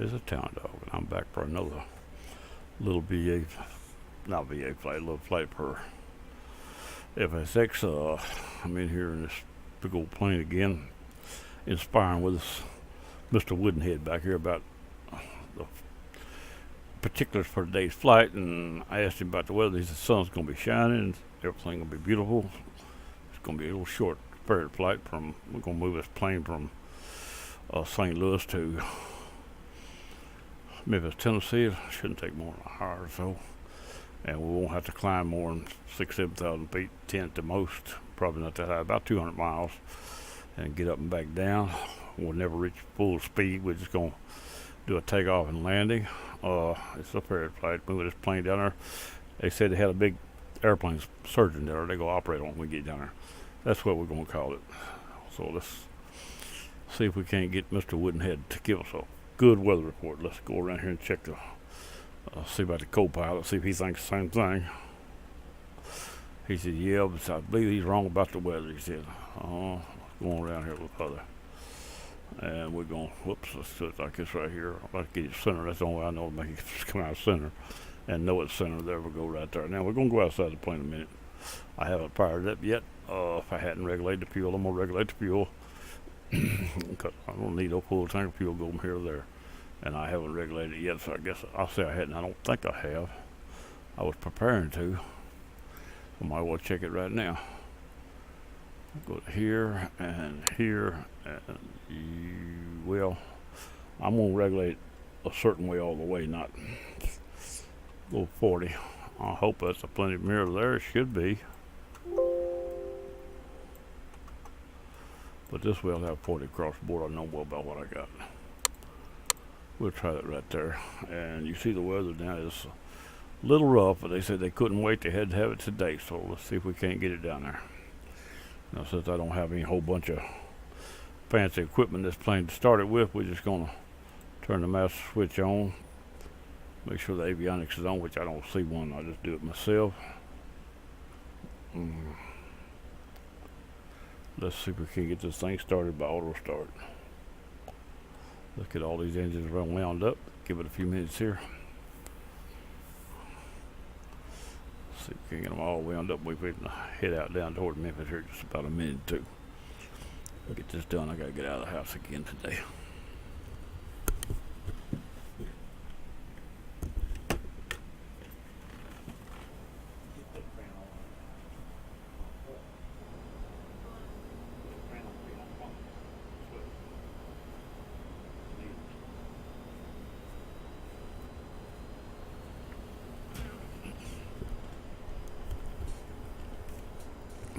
It's a town dog, and I'm back for another little VA, not VA flight, little flight per FSX. I'm in here in this big old plane again, inspiring with this Mr. Woodenhead back here about the particulars for today's flight, and I asked him about the weather. He said the sun's going to be shining, everything's going to be beautiful. It's going to be a little short ferry flight from. We're going to move this plane from St. Louis to Memphis, Tennessee. It shouldn't take more than an hour or so, and we won't have to climb more than 6,000-7,000 feet, 10 at the most. Probably not that high, about 200 miles, and get up and back down. We'll never reach full speed. We're just going to do a takeoff and landing. It's a ferry flight. Moving this plane down there. They said they had a big airplane surgeon there. They're going to operate on it when we get down there. That's what we're going to call it. So let's see if we can't get Mr. Woodenhead to give us a good weather report. Let's go around here and check the see about the co-pilot, see if he thinks the same thing. He said, yeah, but I believe he's wrong about the weather. He said, going around here with other. And we're going, whoops, let's do it like this right here. I'd like to get it center. That's the only way I know to make it come out of center and know it's center. There we go right there. Now we're going to go outside the plane in a minute. I haven't fired it up yet. If I hadn't regulated the fuel, I'm going to regulate the fuel. Cause I don't need no full tank of fuel going here or there. And I haven't regulated it yet, so I guess I'll say I hadn't. I don't think I have. I was preparing to. I might well check it right now. Go to here and here, and well, I'm gonna regulate a certain way all the way, not go 40. I hope that's a plenty of mirror there. It should be. But this way I'll have 40 across the board. I know well about what I got. We'll try that right there. And you see the weather now is a little rough, but they said they couldn't wait. They had to have it today, so let's see if we can't get it down there. Now, since I don't have any whole bunch of fancy equipment this plane to start it with, we're just going to turn the master switch on. Make sure the avionics is on, which I don't see one. I'll just do it myself. Let's see if we can get this thing started by auto start. Let's get all these engines wound up. Give it a few minutes here. See if we can get them all wound up. We can head out down toward Memphis here just about a minute or two. Get this done. I gotta get out of the house again today.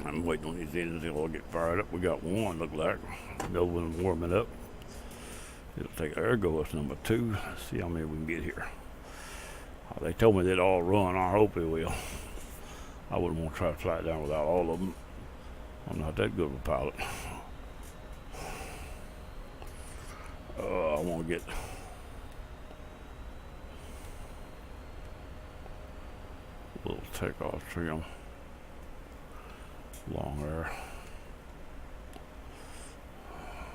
I'm waiting on these engines to all get fired up. We got one, look like. The other one warming up. It'll take, there goes number 2. Let's see how many we can get here. They told me they'd all run. I hope they will. I wouldn't want to try to fly it down without all of them. I'm not that good of a pilot. I want to get a little takeoff trim along there.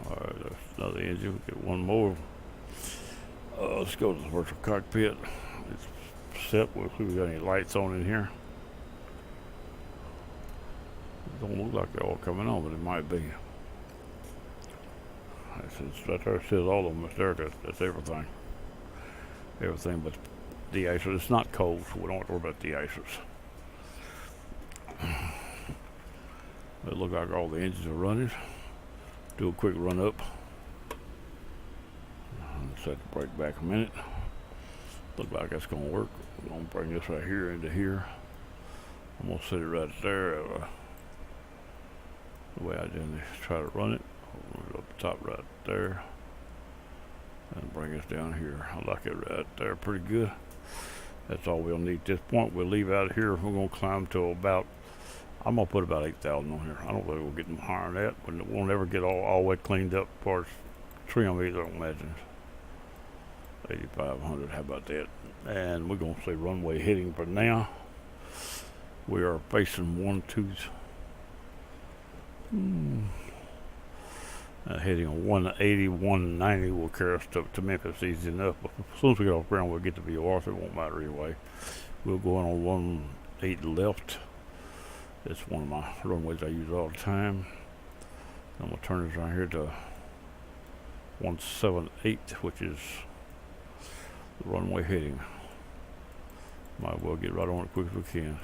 Alright, there's another engine. We get one more. Let's go to the virtual cockpit. It's set. We'll see if we got any lights on in here. It don't look like they're all coming on, but it might be. It's right there. It says all of them. It's there. That's everything. Everything but the de-icers. It's not cold, so we don't have to worry about de-icers. It looks like all the engines are running. Do a quick run up. Set the brake back a minute. Look like that's going to work. We're going to bring this right here into here. I'm going to set it right there. The way I generally try to run it. Up the top right there. And bring us down here. I like it right there pretty good. That's all we'll need at this point. We'll leave out of here. We're going to climb to about, I'm going to put about 8,000 on here. I don't think we'll get them higher than that, but it won't ever get all the way cleaned up as far as trim either, I don't imagine. 8,500, how about that? And we're going to say runway heading for now. We are facing 1, 2, Heading on 180, 190 will carry us to Memphis easy enough. But as soon as we get off ground, we'll get to VOR, so it won't matter anyway. We'll go on 18 left. It's one of my runways I use all the time. I'm going to turn this right here to 178, which is the runway heading. Might as well get right on it quick as we can.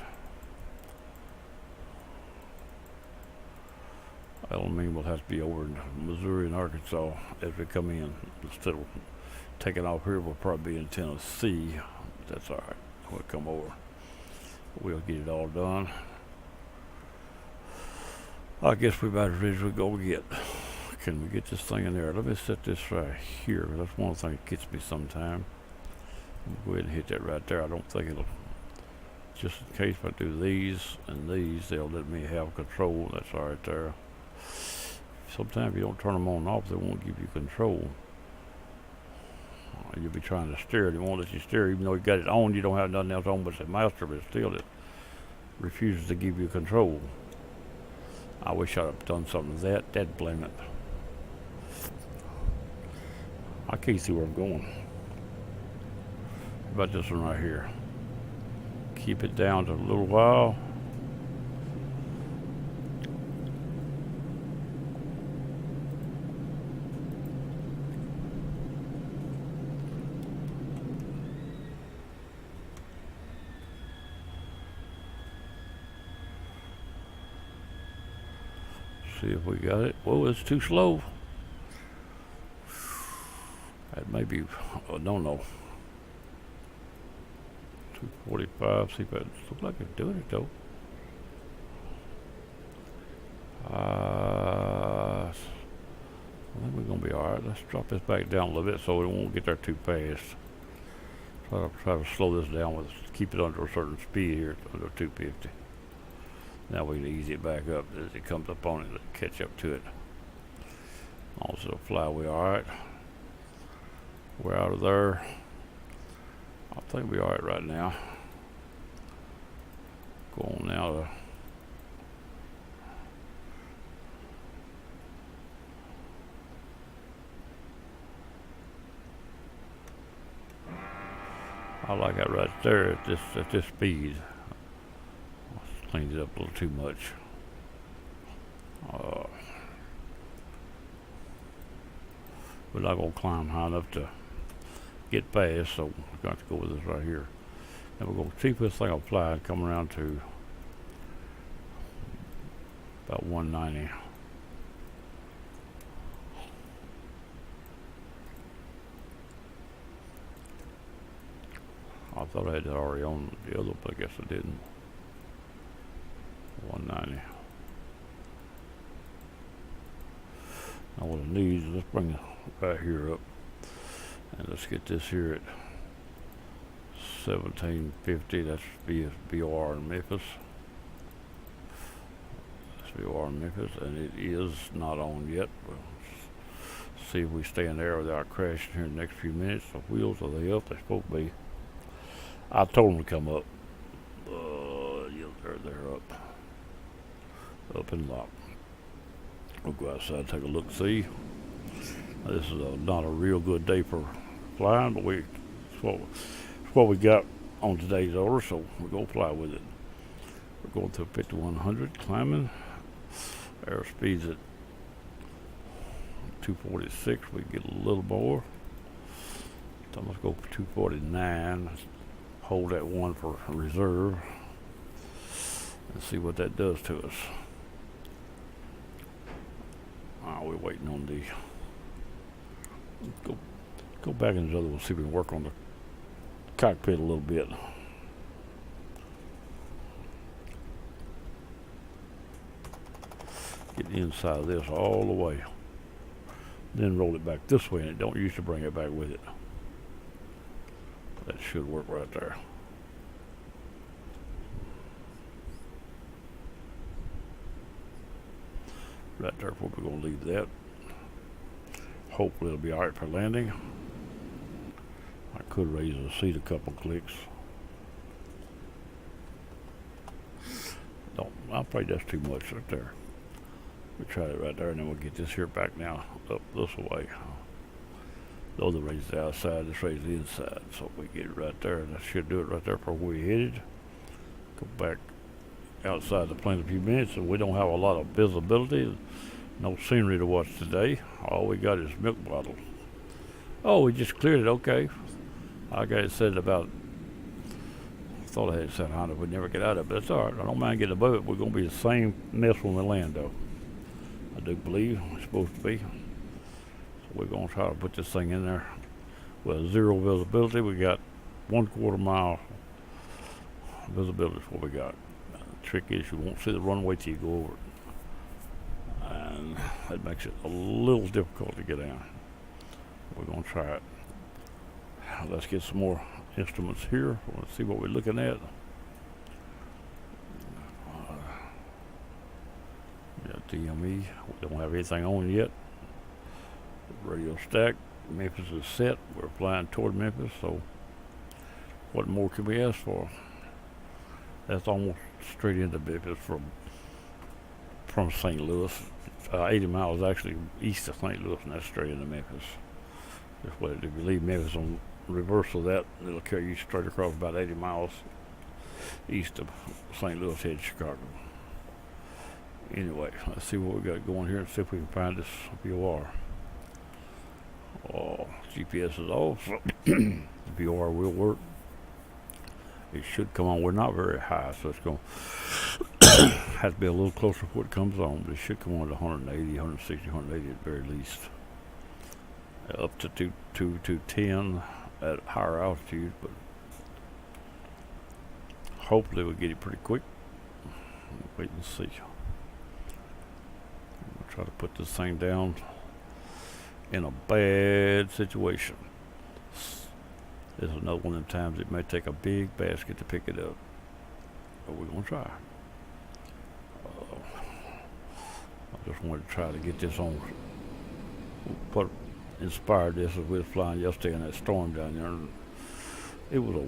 Alameda will have to be over in Missouri and Arkansas as we come in. Instead of taking off here, we'll probably be in Tennessee. That's all right. We'll come over. We'll get it all done. I guess we about as ready as we go get. Can we get this thing in there? Let me set this right here. That's one thing that gets me sometime. Go ahead and hit that right there. I don't think it'll, just in case if I do these and these, they'll let me have control. That's all right there. Sometimes if you don't turn them on and off, they won't give you control. You'll be trying to steer it. It won't let you steer. Even though you got it on, you don't have nothing else on but the master, but still it refuses to give you control. I wish I'd have done something to that. That'd blame it. I can't see where I'm going. How about this one right here? Keep it down to a little while. See if we got it. Whoa, it's too slow. That may be, no. 245, see if it looks like it's doing it though. I think we're gonna be alright. Let's drop this back down a little bit so we won't get there too fast. Try to slow this down with, keep it under a certain speed here, under 250. Now we can ease it back up as it comes up on it to catch up to it. Also fly we alright. We're out of there. I think we're alright right now. Go on now to I like that right there at this speed. Cleans it up a little too much. We're not going to climb high enough to get past, so we're going to have to go with this right here. And we're going to see if this thing will fly and come around to about 190. I thought I had it already on the other, but I guess I didn't. 190. Now what I need is, let's bring it right here up. And let's get this here at 1750. That's VOR in Memphis. That's VOR in Memphis, and it is not on yet. We'll see if we stay in there without crashing here in the next few minutes. The wheels, are they up? They're supposed to be. I told them to come up. Yeah, they're up. Up and locked. We'll go outside and take a look, see. This is not a real good day for flying, but it's what we got on today's order, so we're going to fly with it. We're going to 5100, climbing. Airspeed's at 246. We get a little more. So let's go for 249. Hold that one for reserve. And see what that does to us. We're waiting on the. Go back in the other one, see if we can work on the cockpit a little bit. Get the inside of this all the way. Then roll it back this way, and it don't usually bring it back with it. That should work right there. Right there, we're going to leave that. Hopefully it'll be alright for landing. I could raise the seat a couple clicks. Don't, I'm afraid that's too much right there. We try it right there, and then we'll get this here back now up this way. The other raise the outside, this raise the inside. So we get it right there, and that should do it right there for where we headed. Go back outside the plane a few minutes, and we don't have a lot of visibility. No scenery to watch today. All we got is milk bottles. Oh, we just cleared it. Okay. I got it set about. I thought I had it set 100. We'd never get out of it, but it's all right. I don't mind getting above it. We're going to be the same mess when we land, though. I do believe it's supposed to be. So we're going to try to put this thing in there with zero visibility. We got 1/4 mile visibility is what we got. The trick is you won't see the runway till you go over it. And that makes it a little difficult to get down. We're going to try it. Let's get some more instruments here. Let's see what we're looking at. DME. We don't have anything on yet. Radio stack. Memphis is set. We're flying toward Memphis, so what more can we ask for? That's almost straight into Memphis from St. Louis. 80 miles actually east of St. Louis, and that's straight into Memphis. Just what if you leave Memphis on reverse of that, it'll carry you straight across about 80 miles east of St. Louis, head Chicago. Anyway, let's see what we got going here and see if we can find this VOR. Oh, GPS is off, so the VOR will work. It should come on. We're not very high, so it's going to have to be a little closer before it comes on, but it should come on to 180, 160, 180 at the very least. Up to 210 at higher altitude, but hopefully we'll get it pretty quick. Wait and see. We'll try to put this thing down in a bad situation. This is another one of the times it may take a big basket to pick it up, but we're going to try. I just wanted to try to get this on. What inspired this as we were flying yesterday in that storm down there. And it was a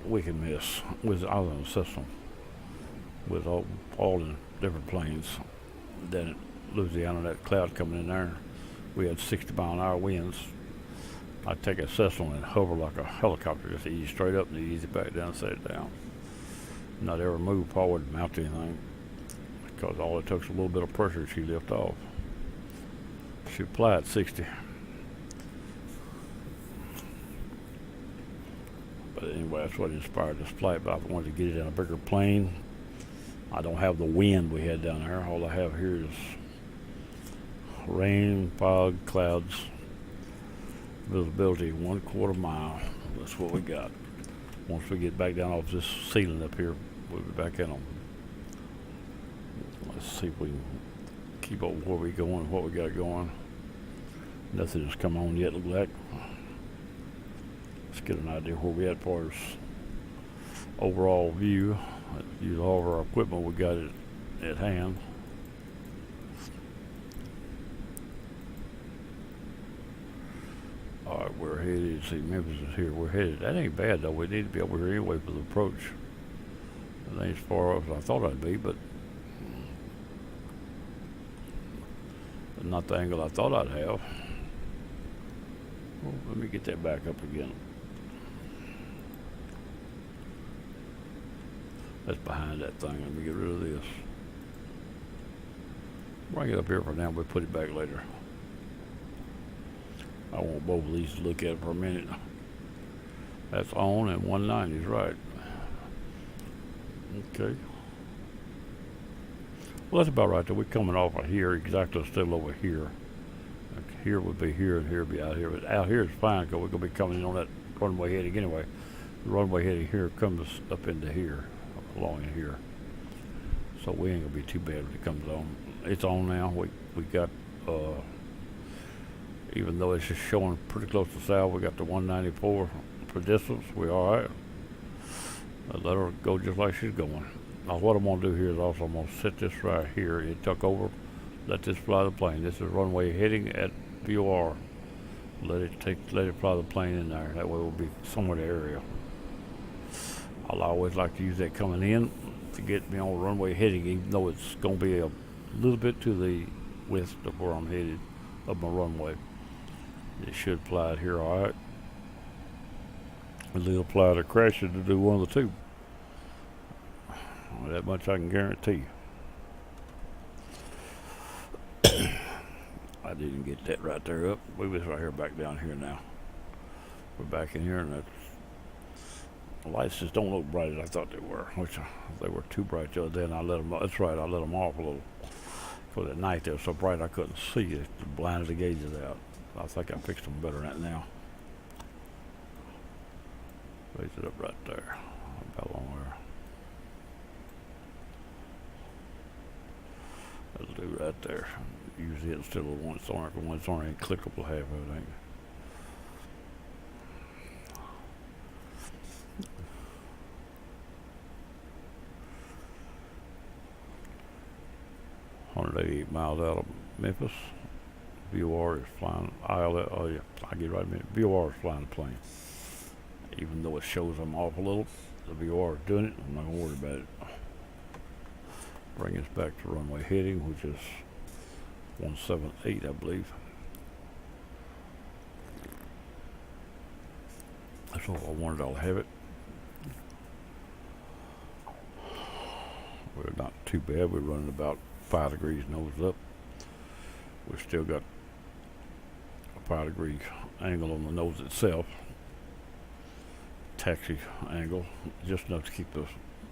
wicked mess. With I was in a system with all in different planes. Then at Louisiana, that cloud coming in there, we had 60-mile-an-hour winds. I'd take a Cessna and hover like a helicopter, just ease straight up and ease it back down, set it down. Not ever move forward and mount anything, because all it took was a little bit of pressure she lift off. She fly at 60. But anyway, that's what inspired this flight, but I wanted to get it in a bigger plane. I don't have the wind we had down there. All I have here is rain, fog, clouds, visibility 1/4 mile. That's what we got. Once we get back down off this ceiling up here, we'll be back in them. Let's see if we can keep up where we going and what we got going. Nothing has come on yet, look like. Let's get an idea where we at as far as overall view. Let's use all of our equipment we got it at hand. Alright, we're headed. See, Memphis is here. We're headed. That ain't bad though. We need to be over here anyway for the approach. It ain't as far off as I thought I'd be, but not the angle I thought I'd have. Well, let me get that back up again. That's behind that thing. Let me get rid of this. Bring it up here for now. We'll put it back later. I want both of these to look at it for a minute. That's on and 190 is right. Okay. Well, that's about right though. We're coming off of here, exactly still over here. Like here would be here and here would be out here. But out here is fine because we're going to be coming in on that runway heading anyway. The runway heading here comes up into here, along in here. So we ain't going to be too bad when it comes on. It's on now. We got, even though it's just showing pretty close to south, we got the 194 for distance. We're all right. Let her go just like she's going. Now what I'm going to do here is also I'm going to set this right here. It took over. Let this fly the plane. This is runway heading at VOR. Let it fly the plane in there. That way we'll be somewhere in the area. I'll always like to use that coming in to get me on runway heading, even though it's going to be a little bit to the west of where I'm headed, of my runway. It should fly it here alright. It'll fly it or crash it to do one of the two. That much I can guarantee. I didn't get that right there up. We was right here back down here now. We're back in here, and the lights just don't look bright as I thought they were, which they were too bright the other day, and I let them. That's right, I let them off a little. Because at night they were so bright I couldn't see it. It blinded the gauges out. I think I fixed them better than that now. Raise it up right there. About along there. That'll do right there. Usually it's still a once on it, but when it's on it ain't clickable half of it, ain't. $188 miles out of Memphis. VOR is flying. Oh yeah, I get right in a minute. VOR is flying the plane. Even though it shows I'm off a little, the VOR is doing it. I'm not gonna worry about it. Bring us back to runway heading, which is 178, I believe. That's all I wanted. I'll have it. We're not too bad. We're running about 5 degrees nose up. We've still got a 5 degree angle on the nose itself. Taxi angle, just enough to keep the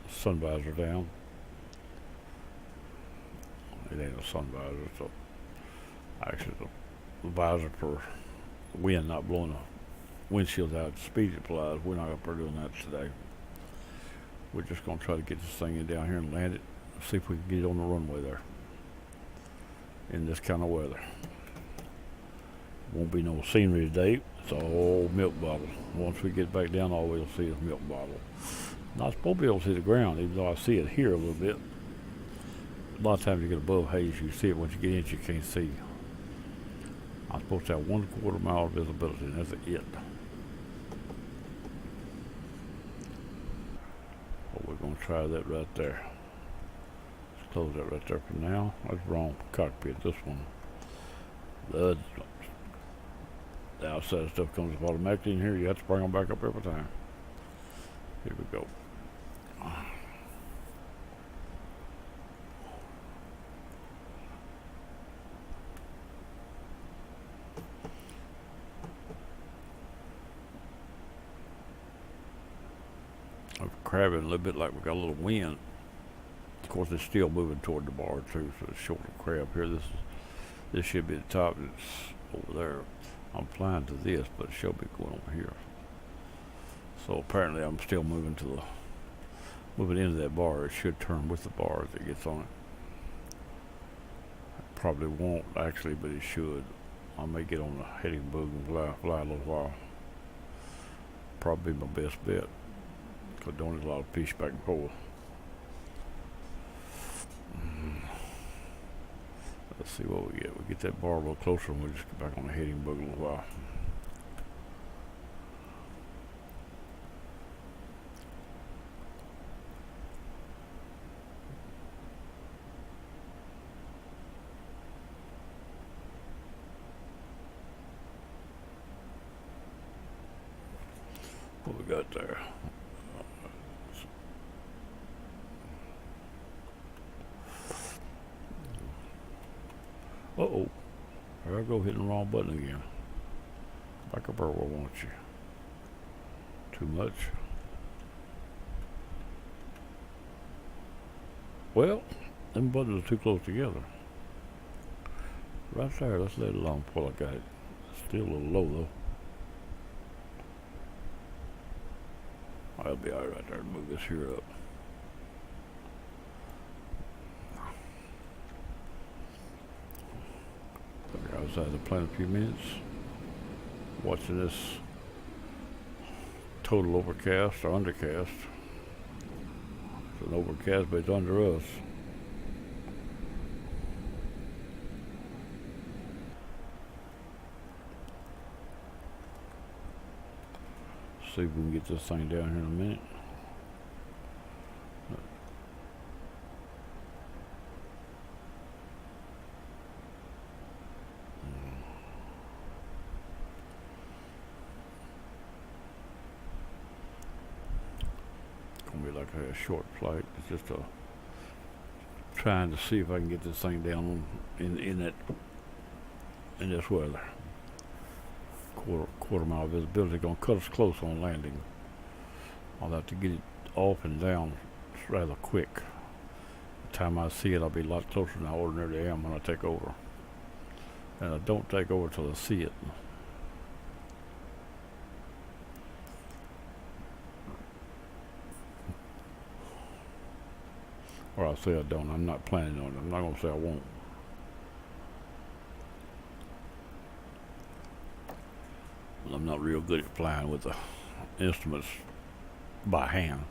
sun visor down. It ain't a sun visor, so actually the visor for wind not blowing the windshield out at the speed it flies. We're not up there doing that today. We're just going to try to get this thing in down here and land it. See if we can get it on the runway there in this kind of weather. Won't be no scenery today. It's all milk bottle. Once we get back down, all we'll see is milk bottle. Not supposed to be able to see the ground, even though I see it here a little bit. A lot of times you get above haze, you see it. Once you get in, you can't see. I'm supposed to have 1/4 mile visibility, and that's it. But we're going to try that right there. Let's close that right there for now. That's wrong cockpit, this one. The outside stuff comes up automatically in here. You have to bring them back up every time. Here we go. I'm crabbing a little bit like we got a little wind. Of course, it's still moving toward the bar too, so it's short of crab here. This should be the top. It's over there. I'm flying to this, but it should be going over here. So apparently, I'm still moving into that bar. It should turn with the bar as it gets on it. Probably won't actually, but it should. I may get on the heading bug and fly a little while. Probably my best bet. Because don't need a lot of fish back and forth. Let's see what we get. We get that bar a little closer and we'll just get back on the heading bug a little while. What we got there? Uh-oh. There I go, hitting the wrong button again. Back up there where I want you. Too much. Well, them buttons are too close together. Right there, let's let it alone before I got it. Still a little low though. I'll be alright right there to move this here up. We're outside the plane a few minutes. Watching this total overcast or undercast. It's an overcast, but it's under us. See if we can get this thing down here in a minute. like a short flight. It's just trying to see if I can get this thing down in this weather. Quarter mile visibility gonna cut us close on landing. I'll have to get it off and down rather quick. The time I see it, I'll be a lot closer than I ordinarily am when I take over. And I don't take over till I see it. Or I'll say I don't. I'm not planning on it. I'm not gonna say I won't. I'm not real good at flying with the instruments by hand.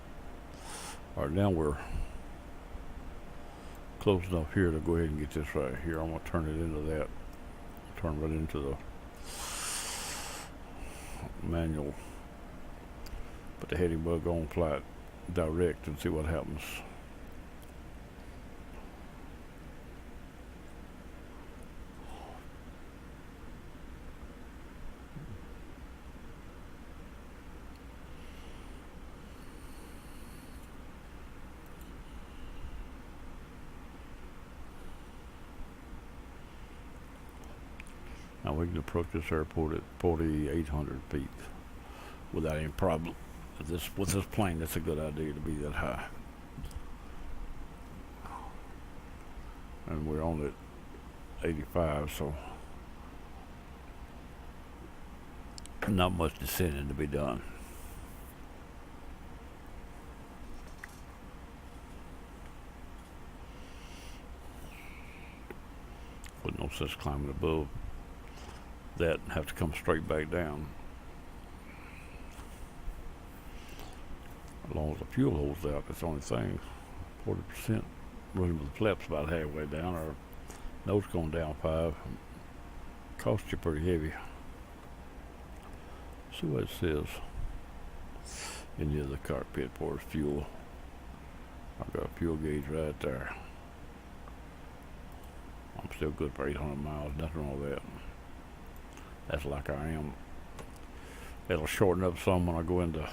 Alright, now we're close enough here to go ahead and get this right here. I'm going to turn it into that. Turn right into the manual. Put the heading bug on flight direct and see what happens. Now we can approach this airport at 4,800 feet without any problem. With this plane, that's a good idea to be that high. And we're on at 85, so not much descending to be done. With no sense climbing above that and have to come straight back down. As long as the fuel holds out, that's the only thing. 40% running with the flaps about halfway down. Our nose going down 5. Costs you pretty heavy. See what it says in the other cockpit for its fuel. I've got a fuel gauge right there. I'm still good for 800 miles, nothing wrong with that. That's like I am. It'll shorten up some when I go into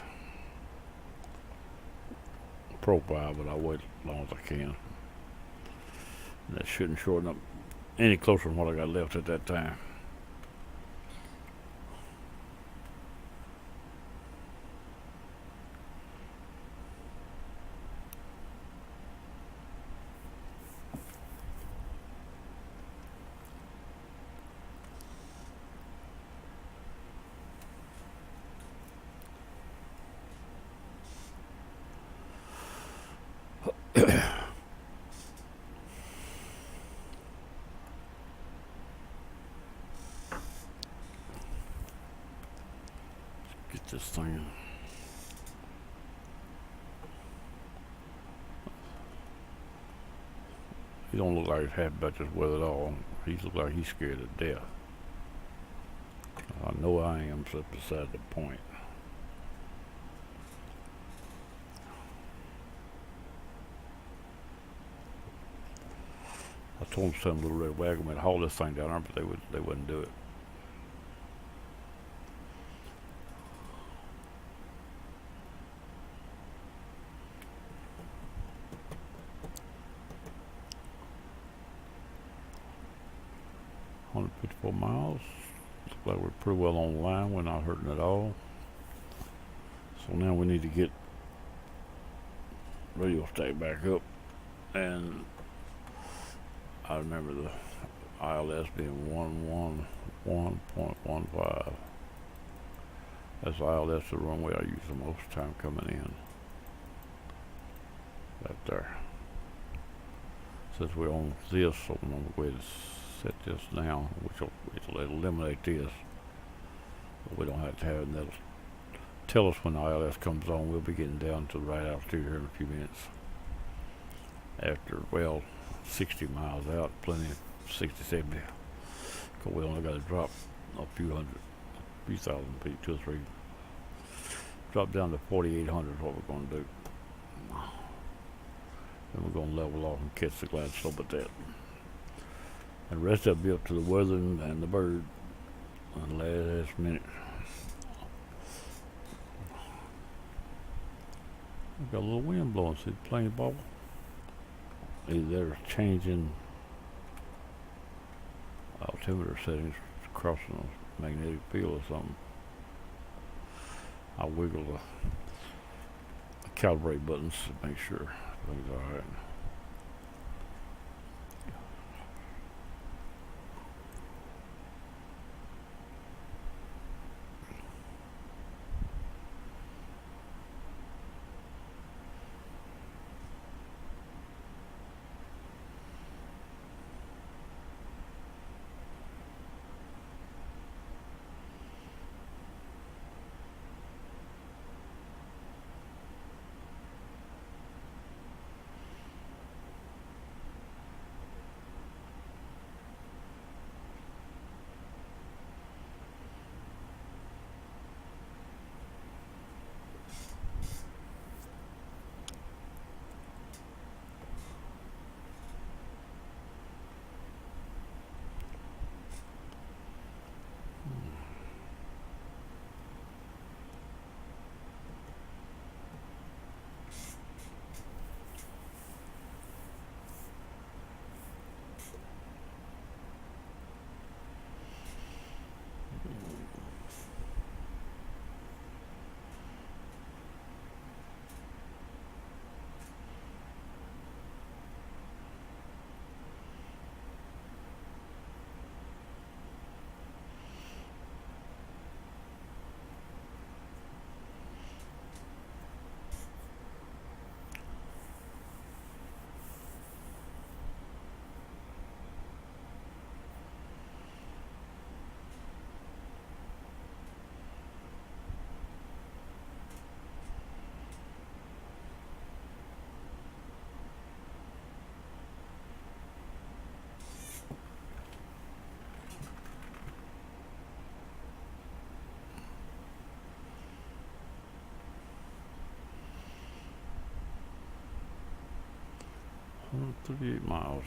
profile, but I'll wait as long as I can. And that shouldn't shorten up any closer than what I got left at that time. Get this thing. He don't look like he's happy about this weather at all. He looks like he's scared to death. I know I am, so that's beside the point. I told them some little red wagon would haul this thing down there, but they wouldn't do it. $154 miles. Looks like we're pretty well on the line. We're not hurting at all. So now we need to get radio stack back up, and I remember the ILS being 111.15. That's ILS, the runway I use the most time coming in. Right there. Since we're on this, so I'm going to go ahead and set this now, which will eliminate this. But we don't have to have it, and that'll tell us when the ILS comes on. We'll be getting down to the right altitude here in a few minutes. After, well, 60 miles out, plenty of 60, 70. Because we only got to drop a few thousand feet, 2 or 3. Drop down to 4,800 is what we're going to do. Then we're going to level off and catch the glide slope at that. And the rest of it will be up to the weather and the bird on the last minute. Got a little wind blowing. See the plane bubble? Either they're changing altimeter settings, crossing a magnetic field or something. I'll wiggle the calibrate buttons to make sure everything's alright. Oh, 38 miles.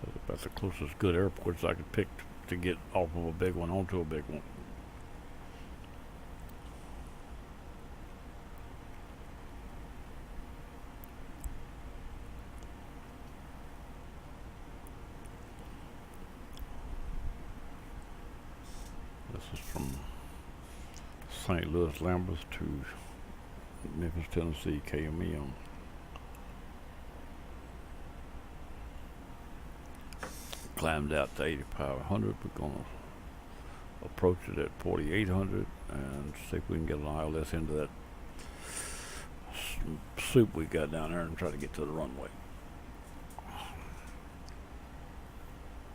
That's about the closest good airports I could pick to get off of a big one onto a big one. This is from St. Louis Lambeth to Memphis, Tennessee, KMEM. Climbed out to 8,500. We're gonna approach it at 4,800 and see if we can get an ILS into that soup we got down there and try to get to the runway.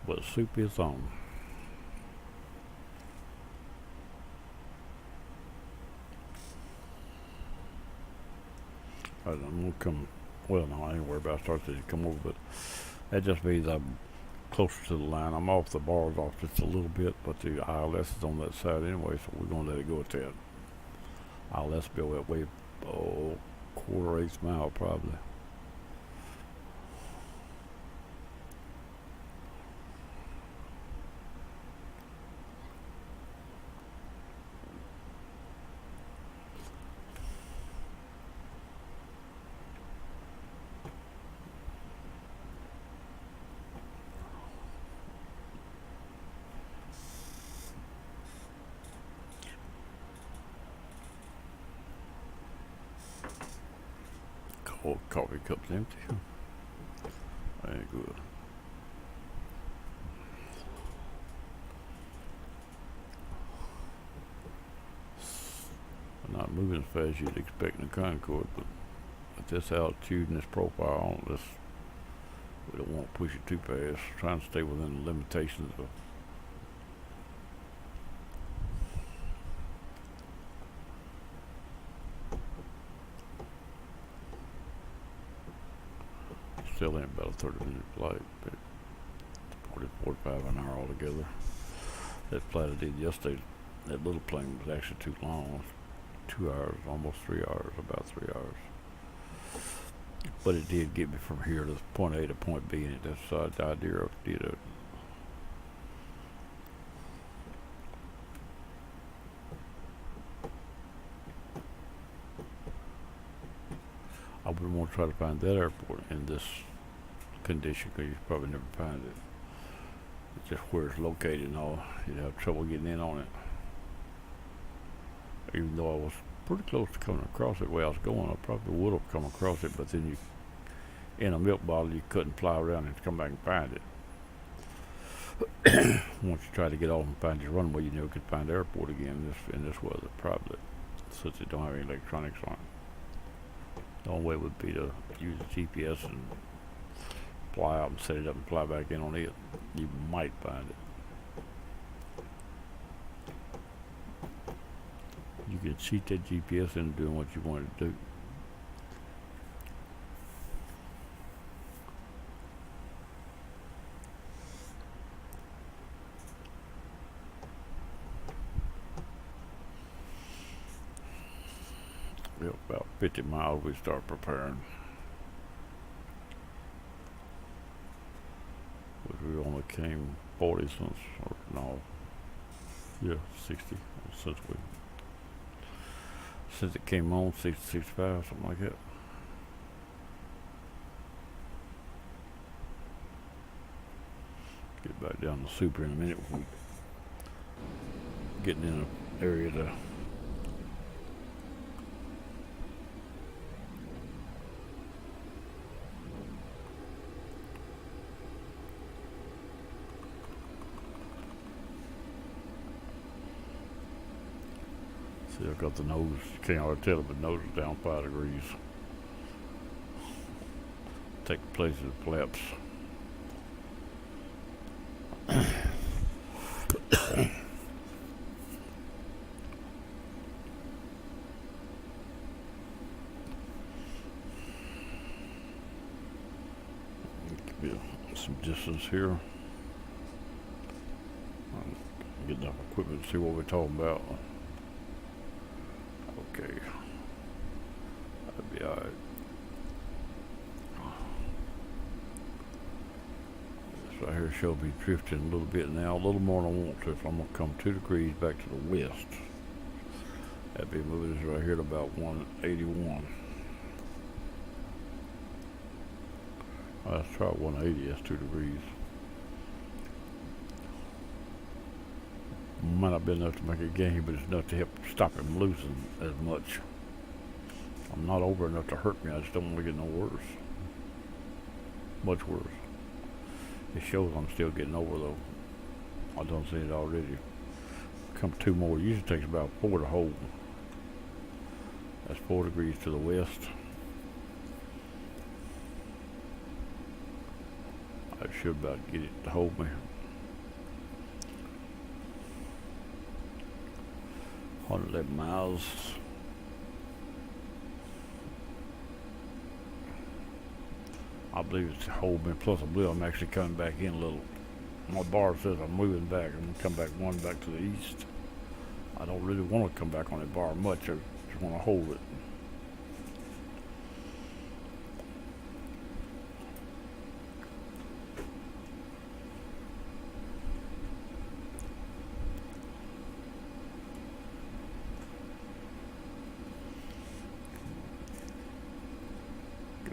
But soup is on. I'm gonna come. Well, no, I ain't worried about starting to come over, but that just means I'm closer to the line. I'm off the bars off just a little bit, but the ILS is on that side anyway, so we're gonna let it go at that. ILS will be that way, quarter, eighth mile probably. Coffee cup's empty. Very good. Not moving as fast as you'd expect in a Concorde, but at this altitude and this profile, we don't want to push it too fast. Trying to stay within the limitations of still ain't about a 30-minute flight, but 45 an hour altogether. That flight I did yesterday, that little plane was actually too long. 2 hours, almost 3 hours, about 3 hours. But it did get me from here to point A to point B, and that's the idea of it. wouldn't want to try to find that airport in this condition because you probably never find it. It's just where it's located and all. You'd have trouble getting in on it. Even though I was pretty close to coming across it where I was going, I probably would have come across it, but then in a milk bottle, you couldn't fly around and come back and find it. Once you try to get off and find your runway, you never could find the airport again in this weather, probably, since it don't have any electronics on it. The only way would be to use the GPS and fly out and set it up and fly back in on it. You might find it. You can cheat that GPS into doing what you want to do. Yep, about 50 miles we start preparing. Which we only came 40 since, or no, yeah, 60 since it came on, 60, 65, something like that. Get back down to super in a minute. We're getting in an area to see, I've got the nose, you can't hardly tell it, but nose is down 5 degrees. Take the place of the flaps. Give you some distance here. Get enough equipment to see what we're talking about. Okay, that'd be alright. This right here should be drifting a little bit now, a little more than I want to. If I'm gonna come 2 degrees back to the west, that'd be moving this right here to about 181. Let's try 180. That's 2 degrees. Might not be enough to make a gain, but it's enough to help stop him losing as much. I'm not over enough to hurt me. I just don't want to get no worse. Much worse. It shows I'm still getting over though. I don't see it already. Come 2 more. It usually takes about 4 to hold. That's 4 degrees to the west. I should about get it to hold me. 111 miles. I believe it's to hold me. Plus, I believe I'm actually coming back in a little. My bar says I'm moving back. I'm going to come back one back to the east. I don't really want to come back on that bar much. I just want to hold it.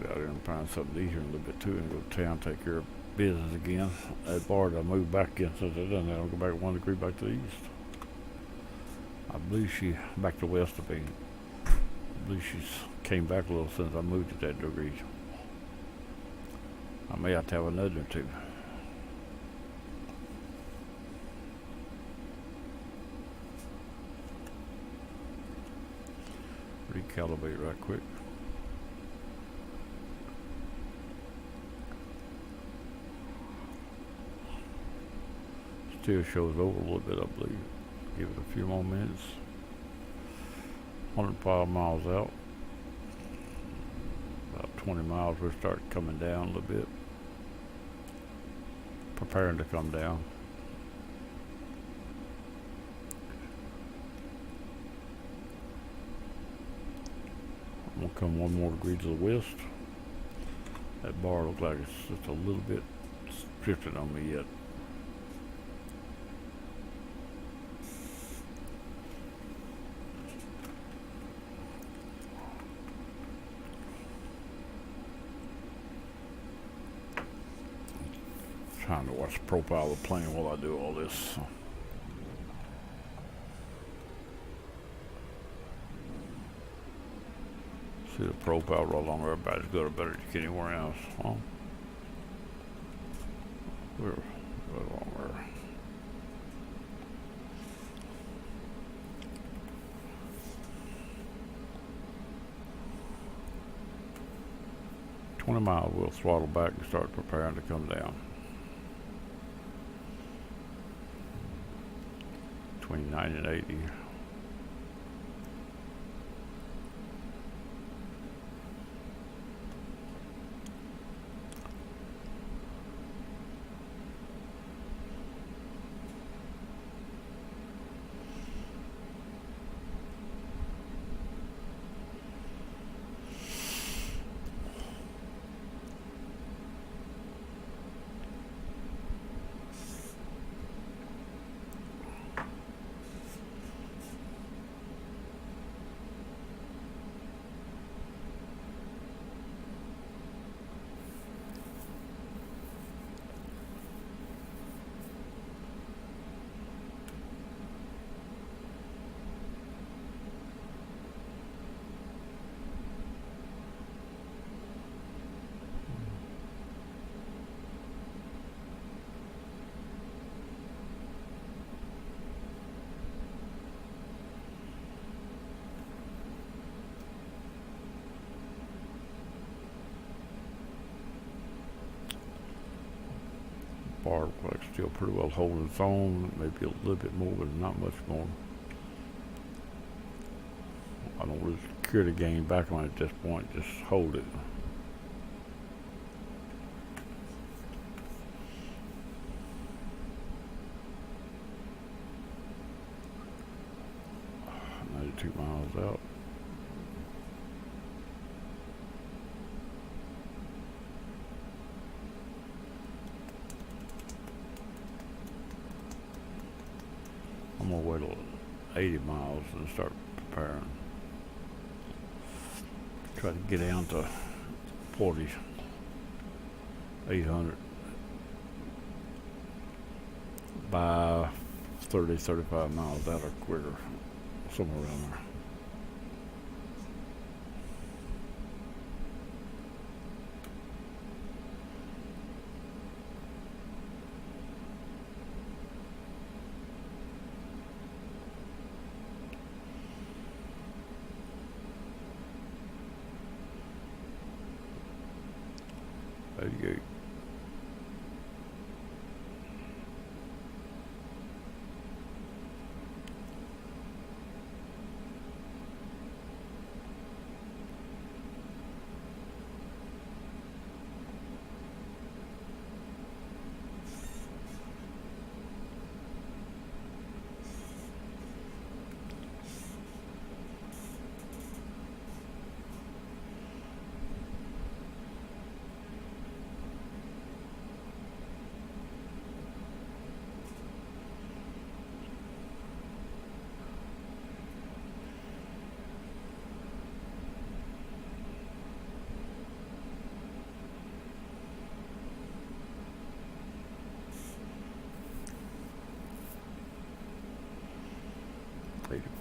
Out there and find something to eat here in a little bit too, and go to town, take care of business again. That bar that I moved back in, since I done that, I'll go back 1 degree back to the east. I believe she back to west of me. I believe she's came back a little since I moved at that degree. I may have to have another or 2. Recalibrate right quick. Still shows over a little bit, I believe. Give it a few more minutes. 105 miles out. About 20 miles, we'll start coming down a little bit. Preparing to come down. I'm gonna come 1 more degree to the west. That bar looks like it's just a little bit drifting on me yet. Trying to watch the profile of the plane while I do all this. See the profile roll on everybody's good or better than anywhere else. Huh? We're longer. $20 we'll throttle back and start preparing to come down. Between 90 and 80. Bar like still pretty well holding its own, maybe a little bit more, but not much more. I don't really care to gain back on it at this point, just hold it. $92 out. I'm gonna wait till 80 miles and start preparing. Try to get down to 800 by 35 miles out or quicker, somewhere around there. There you go.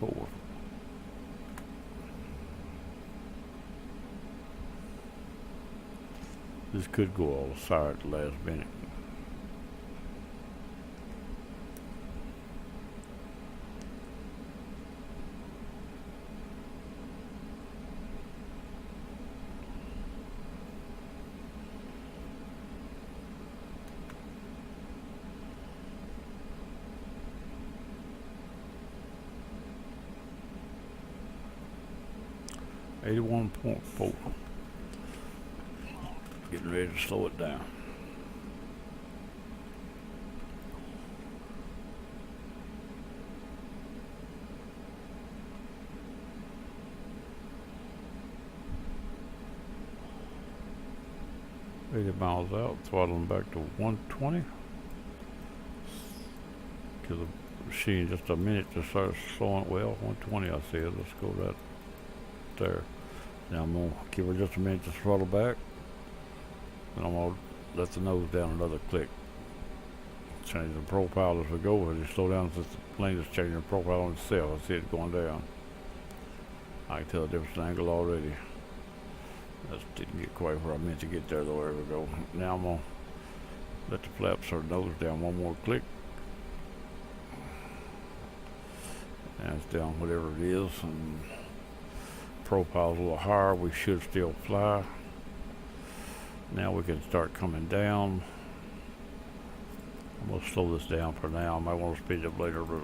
$84. This could go all sour at the last minute. $81.4. Getting ready to slow it down. $80 out, throttling back to 120. Give the machine just a minute to start slowing. Well, 120 I said. Let's go that there. Now I'm gonna give her just a minute to throttle back, and I'm gonna let the nose down another click. Change the profile as we go. As you slow down, since the plane is changing the profile on itself. I see it going down. I can tell the difference in angle already. That didn't get quite where I meant to get there though. There we go. Now I'm gonna let the flaps or nose down one more click. And it's down whatever it is, and profile's a little higher. We should still fly. Now we can start coming down. I'm going to slow this down for now. I might want to speed it up later, but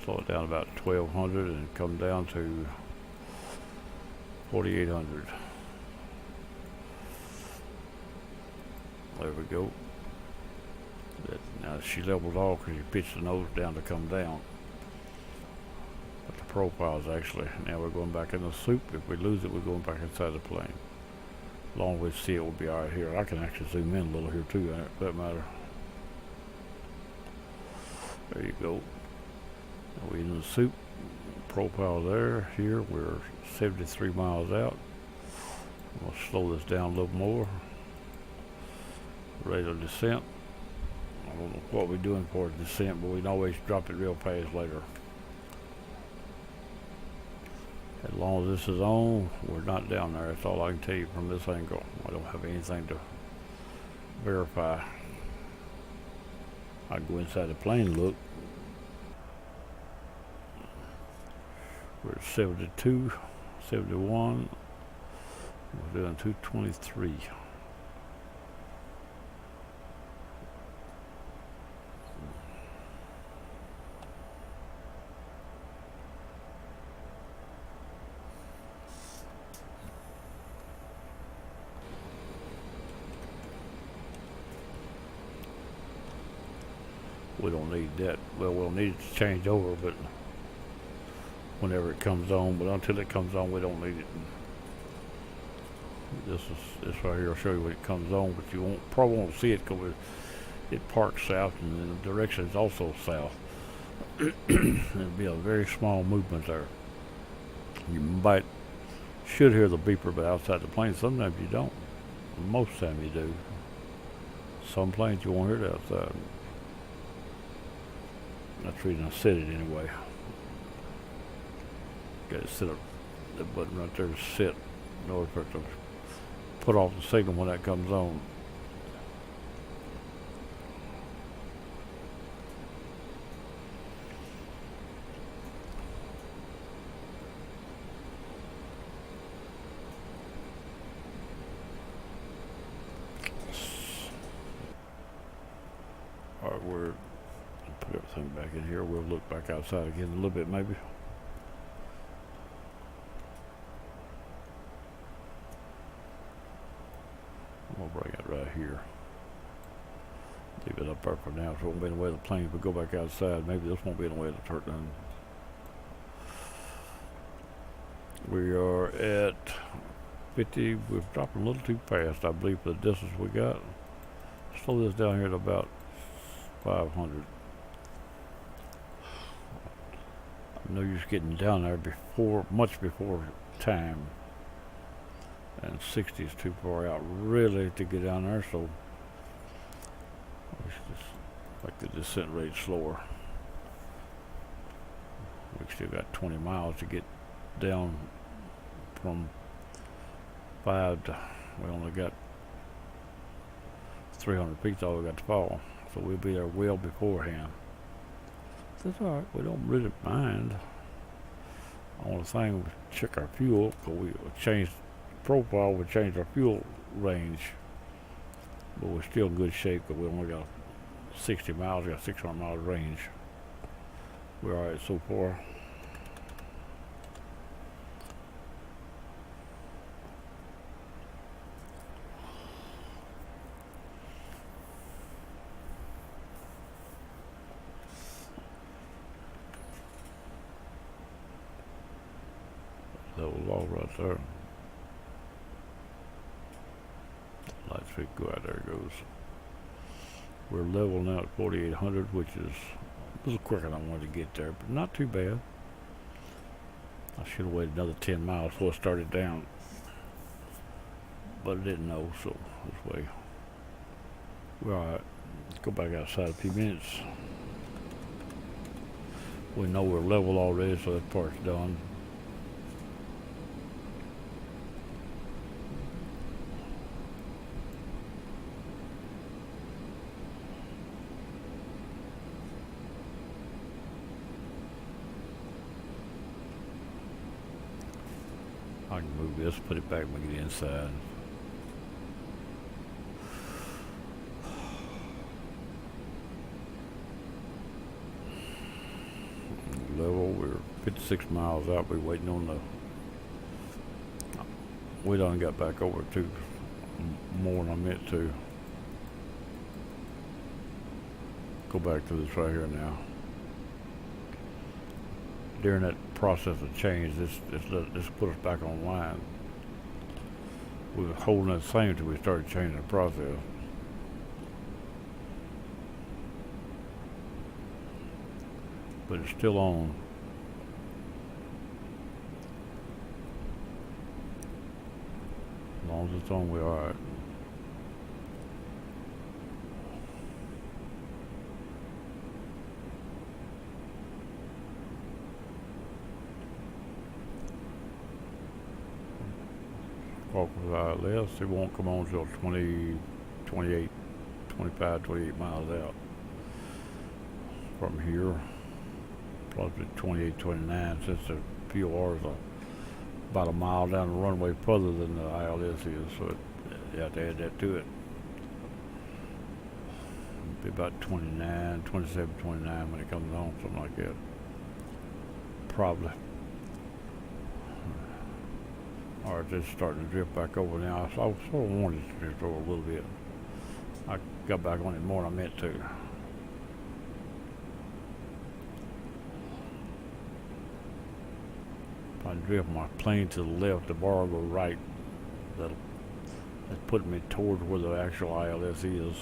slow it down about 1200 and come down to 4800. There we go. Now she leveled off because you pitch the nose down to come down. But the profile's actually, now we're going back in the soup. If we lose it, we're going back inside the plane. As long as we see it, we'll be alright here. I can actually zoom in a little here too, for that matter. There you go. Now we're in the soup. Profile there. Here we're 73 miles out. I'm going to slow this down a little more. Rate of descent. I don't know what we're doing for descent, but we can always drop it real fast later. As long as this is on, we're not down there. That's all I can tell you from this angle. I don't have anything to verify. I go inside the plane and look. We're at 72, 71. We're doing 223. We don't need that. Well, we'll need it to change over, but whenever it comes on. But until it comes on, we don't need it. This right here will show you when it comes on, but you probably won't see it because it parks south, and then the direction is also south. It'll be a very small movement there. You should hear the beeper, but outside the plane, sometimes you don't. Most of the time you do. Some planes you won't hear it outside. That's the reason I set it anyway. Got to set up the button right there to set in order for it to put off the signal when that comes on. Alright, we're put everything back in here. We'll look back outside again a little bit maybe. I'm gonna bring it right here. Leave it up there for now, so it won't be in the way of the plane. If we go back outside, maybe this won't be in the way of the turbine. We are at 50. We're dropping a little too fast, I believe, for the distance we got. Slow this down here to about 500. I know you're getting down there much before time. And 60 is too far out really to get down there, so we should just make the descent rate slower. We've still got 20 miles to get down from 5 to, we only got 300 feet all we got to fall, so we'll be there well beforehand. That's alright, we don't really mind. Only thing, we check our fuel, because we changed profile, we changed our fuel range, but we're still in good shape because we only got 60 miles, we got 600 miles range. We're alright so far. Level low right there. Light speed go out, there it goes. We're level now at 4800, which is a little quicker than I wanted to get there, but not too bad. I should have waited another 10 miles before I started down, but I didn't know, so this way we're alright. Go back outside a few minutes. We know we're level already, so that part's done. I can move this, put it back when we get inside. Level, we're 56 miles out. We're waiting on the. We done got back over to more than I meant to. Go back to this right here now. During that process of change, this put us back online. We were holding that same until we started changing the process. But it's still on. As long as it's on, we're alright. Walk with ILS, it won't come on until 20, 28, 25, 28 miles out from here. Probably 28, 29, since the POR is about a mile down the runway further than the ILS is, so you have to add that to it. It'll be about 29, 27, 29 when it comes on, something like that. Probably. Alright, it's starting to drift back over now. So I sort of wanted it to drift over a little bit. I got back on it more than I meant to. If I drift my plane to the left, the bar will go right. That's putting me towards where the actual ILS is.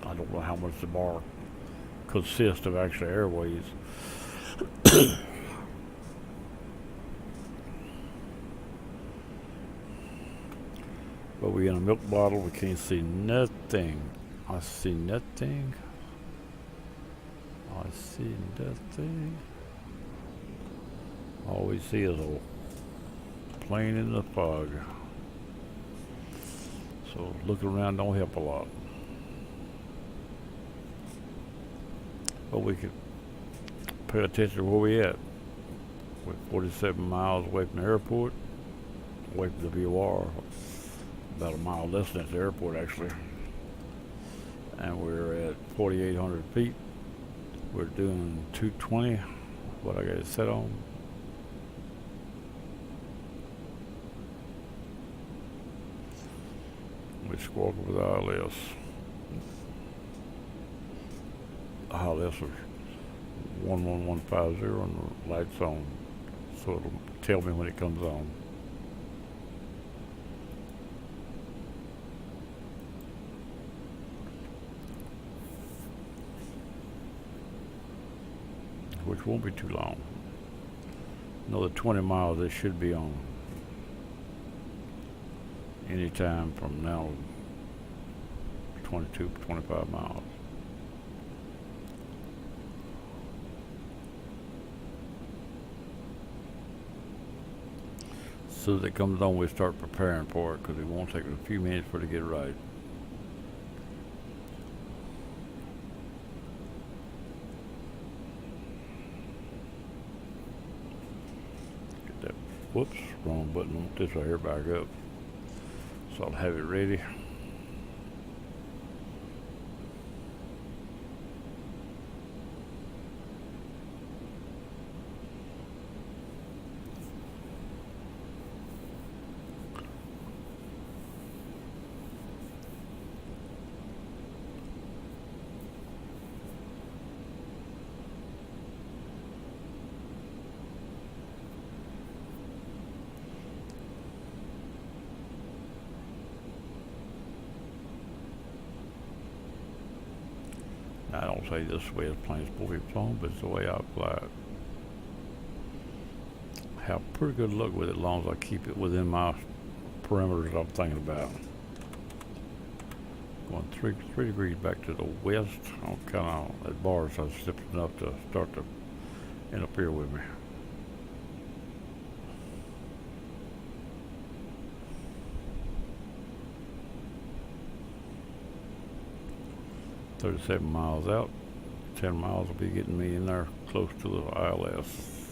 I don't know how much the bar consists of actual airways. But we in a milk bottle, we can't see nothing. I see nothing. I see nothing. All we see is a plane in the fog. So looking around don't help a lot. But we could pay attention to where we at. We're 47 miles away from the airport, away from the VOR. About a mile less than the airport actually, and we're at 4,800 feet. We're doing 220, what I got it set on. We squawk with ILS. ILS is 11150 and the light's on, so it'll tell me when it comes on. Which won't be too long. Another 20 miles they should be on. Anytime from now, 22, 25 miles. As soon as it comes on, we start preparing for it because it won't take a few minutes for it to get right. Whoops, wrong button. I want this right here back up. So I'll have it ready. I don't say this is the way this plane's supposed to be flown, but it's the way I fly it. Have pretty good luck with it as long as I keep it within my parameters I'm thinking about. Going three degrees back to the west. I'm kind of at bars. I was slipping enough to start to interfere with me. "37 miles out. 10 miles will be getting me in there close to the ILS.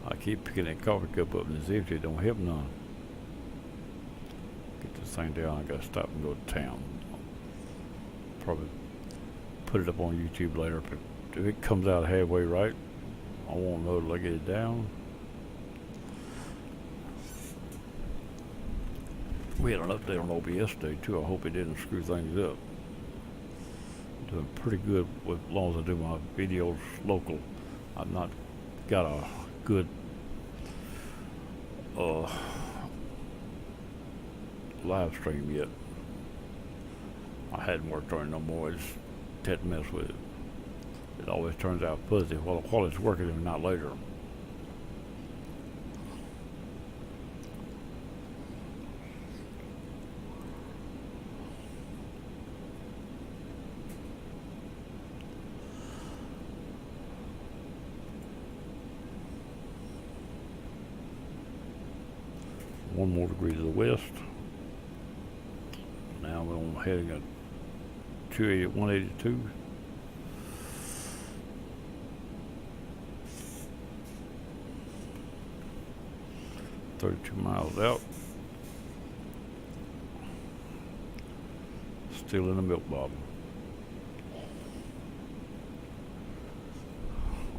I keep picking that coffee cup up and it's empty. It don't help none. Get this thing down. I gotta stop and go to town. Probably put it up on YouTube later. But if it comes out halfway right, I won't know till I get it down. We had an update on OBS today too. I hope it didn't screw things up. Doing pretty good with as long as I do my videos local. I've not got a good live stream yet. I hadn't worked on it no more. I just had to mess with it. It always turns out fuzzy while it's working and not later. One more degree to the west. Now we're heading at 182. "32 miles out. Still in the milk bottle.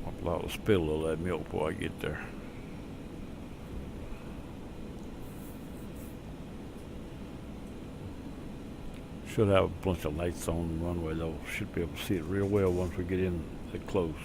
I'll allow to spill a little of that milk before I get there. Should have a bunch of lights on the runway though. Should be able to see it real well once we get in that close.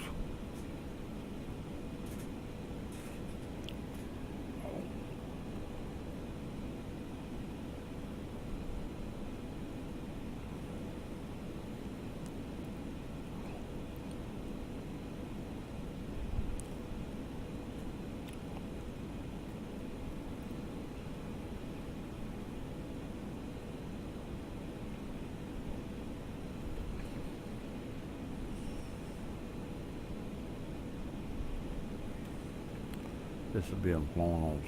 This is being flown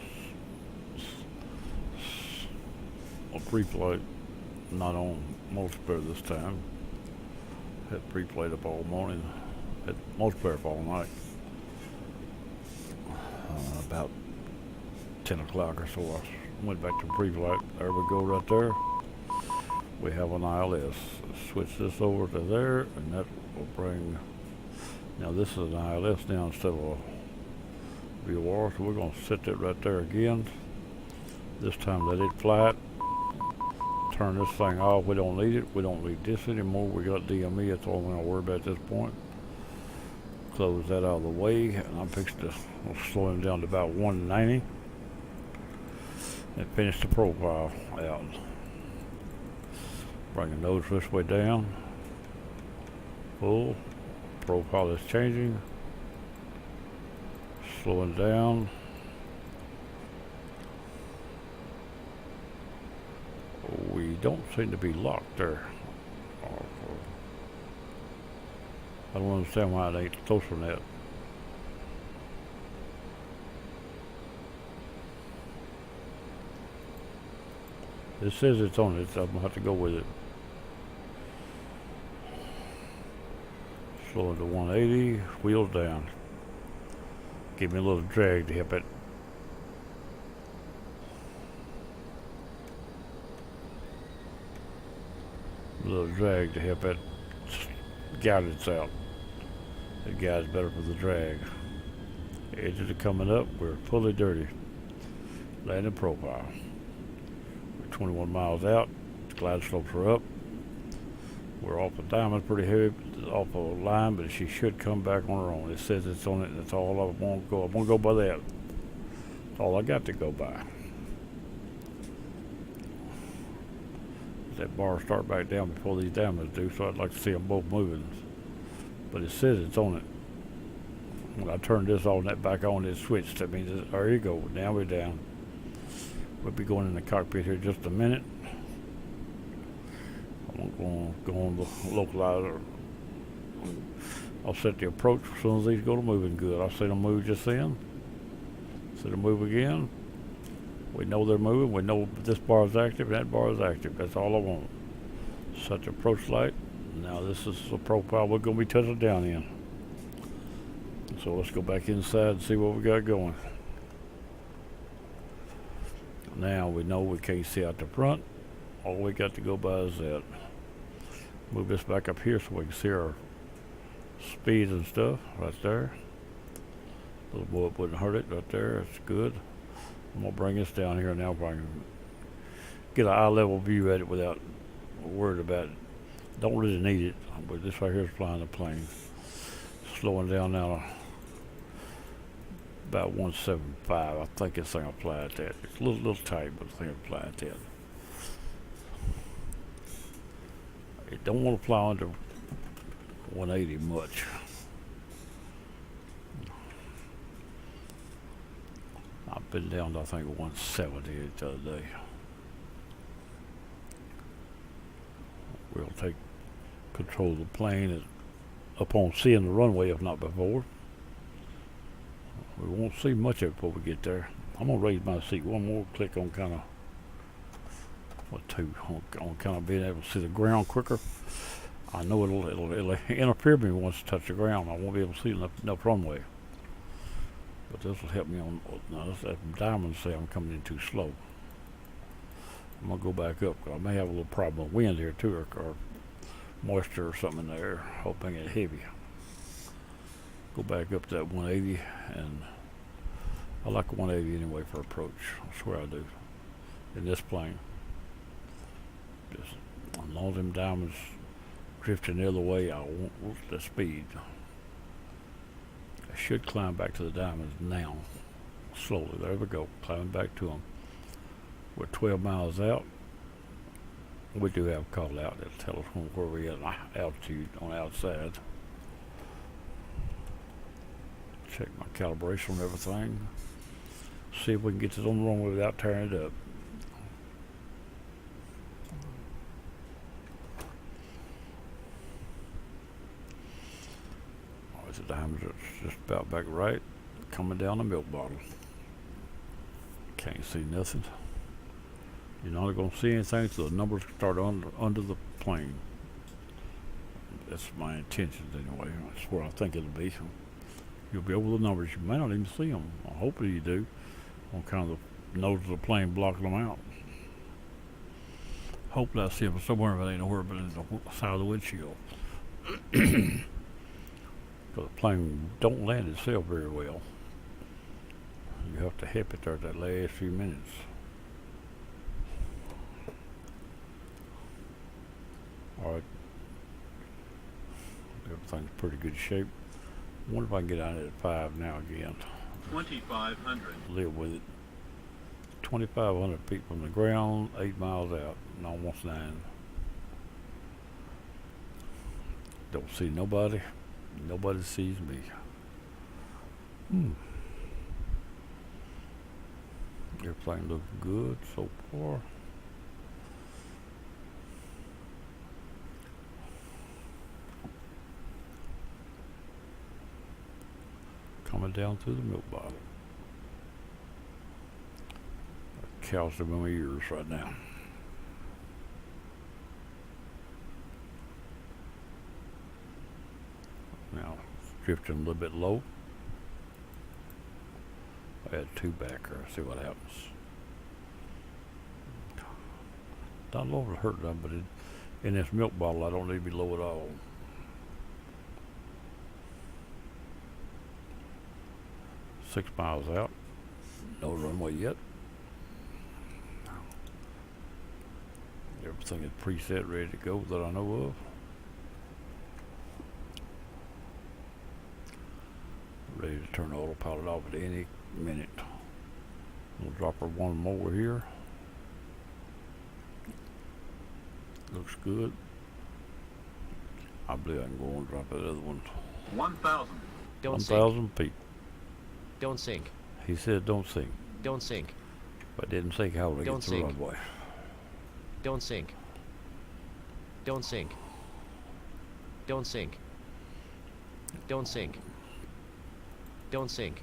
on pre-flight, not on multiplayer this time. Had pre-flight up all morning, had multiplayer up all night. About 10 o'clock or so I went back to pre-flight. There we go right there. We have an ILS. Switch this over to there and that will bring, now this is an ILS now instead of a VOR, so we're going to set that right there again. This time let it flat. Turn this thing off. We don't need it. We don't need this anymore. We got DME. That's all we're going to worry about at this point. Close that out of the way. And I'm fixing to slow him down to about 190. And finish the profile out. Bring the nose this way down. Full. Profile is changing. Slowing down. We don't seem to be locked there. I don't understand why it ain't closer than that. It says it's on it, so I'm gonna have to go with it. Slowing to 180, wheels down. Give me a little drag to help it. A little drag to help it guidance out. The guy's better for the drag. Edges are coming up. We're fully dirty. Landing profile. We're 21 miles out. Glide slopes are up. We're off the diamond pretty heavy, off a line, but she should come back on her own. It says it's on it, and that's all I want to go. I want to go by that. That's all I got to go by. That bar start back down before these diamonds do, so I'd like to see them both moving. But it says it's on it. When I turn this on, that back on, it switched. That means, there you go. Now we're down. We'll be going in the cockpit here in just a minute. I'm going to go on the localizer. I'll set the approach as soon as these go to moving good. I see them move just then. See them move again. We know they're moving. We know this bar is active and that bar is active. That's all I want. Set the approach light. Now this is the profile we're going to be touching down in. So let's go back inside and see what we got going. Now we know we can't see out the front. All we got to go by is that. Move this back up here so we can see our speed and stuff right there. A little boy wouldn't hurt it right there. It's good. I'm gonna bring this down here now if I can get an eye level view at it without worried about it. Don't really need it, but this right here is flying the plane. Slowing down now about 175. I think this thing will fly at that. It's a little tight, but I think it'll fly at that. It don't want to fly under 180 much. I've been down to, I think, 170 the other day. We'll take control of the plane upon seeing the runway, if not before. We won't see much of it before we get there. I'm gonna raise my seat one more, click on kind of, on kind of being able to see the ground quicker. I know it'll interfere with me once I touch the ground. I won't be able to see enough runway. But this will help me on. Now that diamonds say I'm coming in too slow. I'm gonna go back up. I may have a little problem with wind here too, or moisture or something in there. Hoping it's heavy. Go back up to that 180, and I like 180 anyway for approach. I swear I do. In this plane, just as long as them diamonds drifting the other way, I won't lose the speed. I should climb back to the diamonds now, slowly. There we go, climbing back to them. We're 12 miles out. We do have a call out that tell us where we're at altitude on the outside. Check my calibration and everything. See if we can get this on the runway without tearing it up. Alright, the diamonds are just about back right. Coming down the milk bottle. Can't see nothing. You're not going to see anything until the numbers start under the plane. That's my intentions anyway. That's where I think it'll be. You'll be over the numbers. You may not even see them. Hopefully you do. On kind of the nose of the plane blocking them out. Hopefully I see them somewhere, but ain't nowhere but in the side of the windshield. Because the plane don't land itself very well. You have to help it there that last few minutes. Alright. Everything's pretty good shape. I wonder if I can get out at 5 now again. 2,500. Live with it. 2,500 feet from the ground, 8 miles out, and almost 9. Don't see nobody. Nobody sees me. Airplane looks good so far. Coming down through the milk bottle. Calcium in my ears right now. Now, drifting a little bit low. I add 2 back there, see what happens. Not low to hurt them, but in this milk bottle, I don't need to be low at all. Six miles out. No runway yet. Everything is preset, ready to go that I know of. Ready to turn the autopilot off at any minute. We'll drop her one more here. Looks good. I believe I can go and drop that other one. 1,000. Don't sink. 1,000 feet. Don't sink. He said don't sink. Don't sink. But didn't sink how would I Don't get through sink. runway. Don't sink. Don't sink. Don't sink. Don't sink. Don't sink.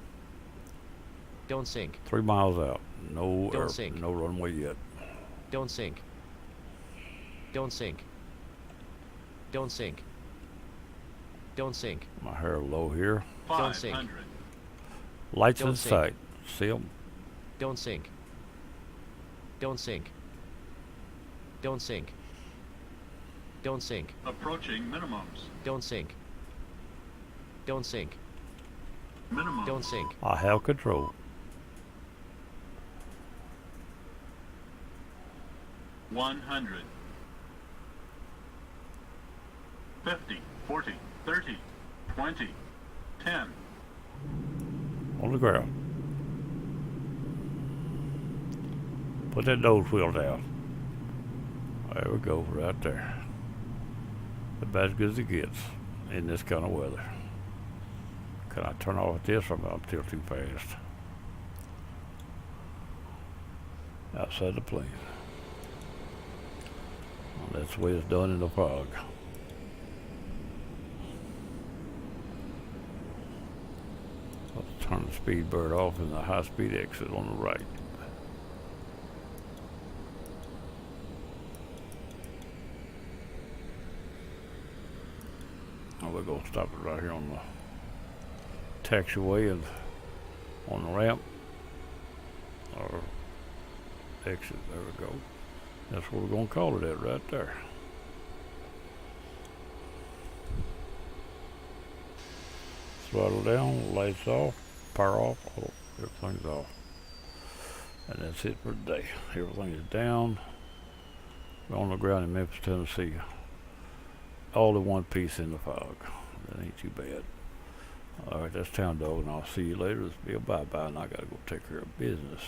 Don't sink. 3 miles out. Don't sink. No runway yet. Don't sink. Don't sink. Don't sink. Don't sink. My hair low here. Don't sink. 500. Lights Don't in sink. sight. See 'em? Don't sink. Don't sink. Don't sink. Don't sink. Approaching minimums. Don't sink. Don't sink. Minimum. Don't sink. I have control. 100. 50, 40, 30, 20, 10. On the ground. Put that nose wheel down. There we go, right there. About as good as it gets in this kind of weather. Can I turn off this or I'm still too fast? Outside the plane. Well, that's the way it's done in the fog. Let's turn the speed bird off and the high speed exit on the right. Now we're going to stop it right here on the taxiway and on the ramp or exit. There we go. That's what we're going to call it at right there. Throttle down, lights off, power off, oh, everything's off. And that's it for today. Everything is down. We're on the ground in Memphis, Tennessee. All in one piece in the fog. That ain't too bad. Alright, that's Town Dog, and I'll see you later. This will be a bye-bye, and I gotta go take care of business.